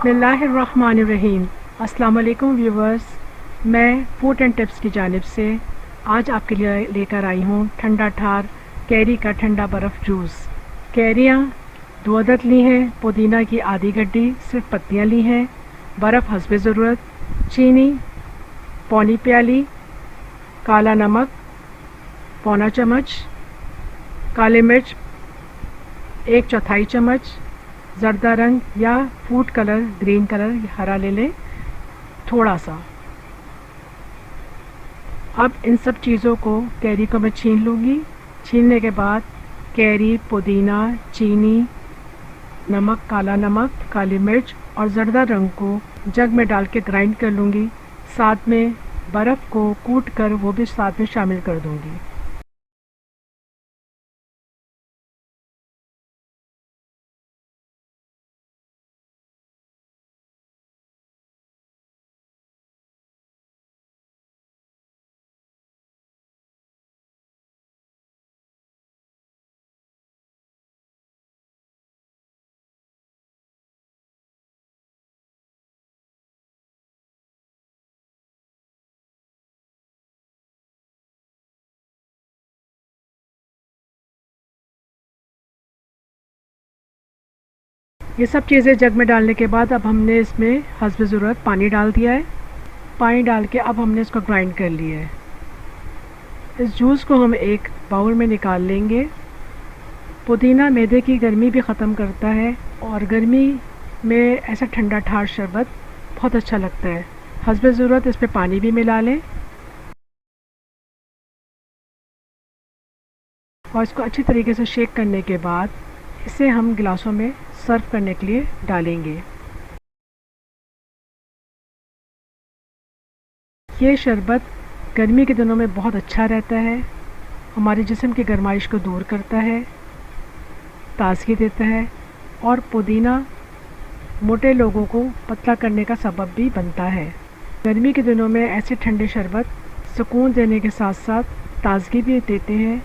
बिस्मिल्लाहिर्रहमानिर्रहीम। अस्सलाम वालेकुम व्यूवर्स, मैं फूड एंड टिप्स की जानिब से आज आपके लिए लेकर आई हूँ ठंडा ठार कैरी का ठंडा बर्फ़ जूस। कैरियाँ 2 अदद ली हैं, पुदीना की आधी गड्डी सिर्फ पत्तियाँ ली हैं, बर्फ़ हस्बे ज़रूरत, चीनी पौनी प्याली, काला नमक पौना चम्मच, काले मिर्च 1/4 चम्मच, ज़र्दा रंग या फूड कलर ग्रीन कलर हरा ले लें थोड़ा सा। अब इन सब चीज़ों को कैरी को मैं छीन लूँगी। छीनने के बाद कैरी, पुदीना, चीनी, नमक, काला नमक, काली मिर्च और ज़र्दा रंग को जग में डाल के ग्राइंड कर लूँगी। साथ में बर्फ़ को कूट कर वो भी साथ में शामिल कर दूँगी। ये सब चीज़ें जग में डालने के बाद अब हमने इसमें हस्बे ज़रूरत पानी डाल दिया है। पानी डाल के अब हमने इसको ग्राइंड कर लिया है। इस जूस को हम एक बाउल में निकाल लेंगे। पुदीना मैदे की गर्मी भी ख़त्म करता है और गर्मी में ऐसा ठंडा ठार शरबत बहुत अच्छा लगता है। हस्बे ज़रूरत इस पर पानी भी मिला लें और इसको अच्छी तरीके से शेक करने के बाद इसे हम गिलासों में सर्व करने के लिए डालेंगे। ये शरबत गर्मी के दिनों में बहुत अच्छा रहता है, हमारे जिस्म की गर्माइश को दूर करता है, ताज़गी देता है और पुदीना मोटे लोगों को पतला करने का सबब भी बनता है। गर्मी के दिनों में ऐसे ठंडे शरबत सुकून देने के साथ साथ ताज़गी भी देते हैं।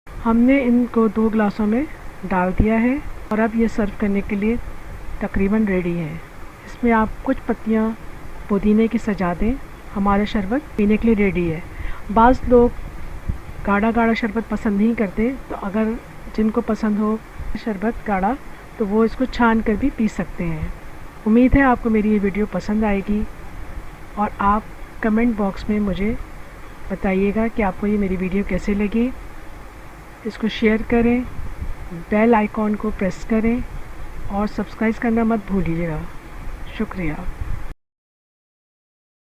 हमने इनको 2 गिलासों में डाल दिया है और अब ये सर्व करने के लिए तकरीबन रेडी है। इसमें आप कुछ पत्तियाँ पुदीने की सजा दें, हमारा शरबत पीने के लिए रेडी है। बाज़ लोग गाढ़ा गाढ़ा शरबत पसंद नहीं करते, तो अगर जिनको पसंद हो शरबत गाढ़ा तो वो इसको छान कर भी पी सकते हैं। उम्मीद है आपको मेरी ये वीडियो पसंद आएगी और आप कमेंट बॉक्स में मुझे बताइएगा कि आपको ये मेरी वीडियो कैसे लगी। इसको शेयर करें, बेल आइकॉन को प्रेस करें और सब्सक्राइब करना मत भूलिएगा। शुक्रिया।